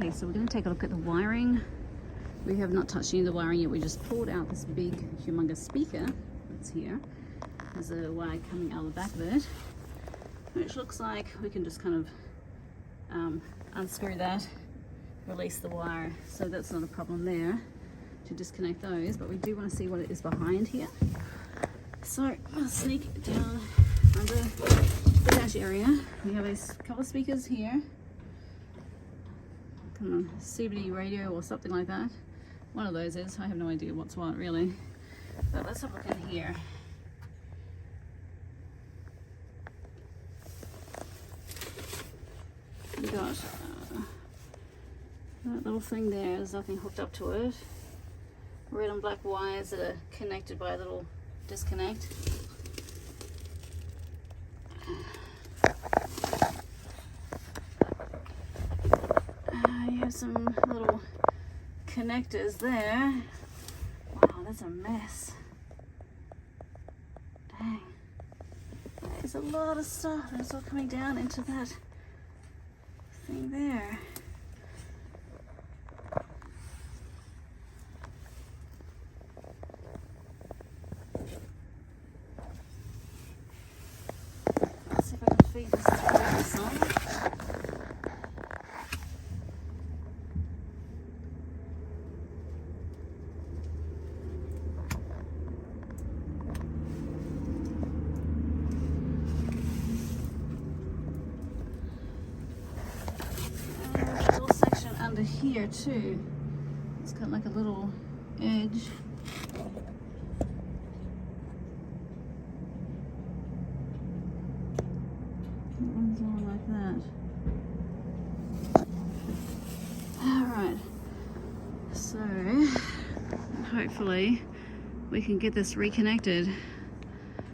Okay, so we're going to take a look at the wiring. We have not touched any of the wiring yet. We just pulled out this big, humongous speaker that's here. There's a wire coming out of the back of it, which looks like we can just kind of unscrew that, release the wire. So that's not a problem there to disconnect those, but we do want to see what it is behind here. So I'll sneak down under the dash area. We have a couple of speakers here. Come on, CBD radio or something like that. One of those is. I have no idea what's what really. But let's have a look in here. We got that little thing there. There's nothing hooked up to it. Red and black wires that are connected by a little disconnect. You have some little connectors there. Wow, that's a mess. Dang. There's a lot of stuff that's all coming down into that thing there. Let's see if I can feed this through the side. Under here too, it's got like a little edge. It runs on like that. All right, so hopefully we can get this reconnected.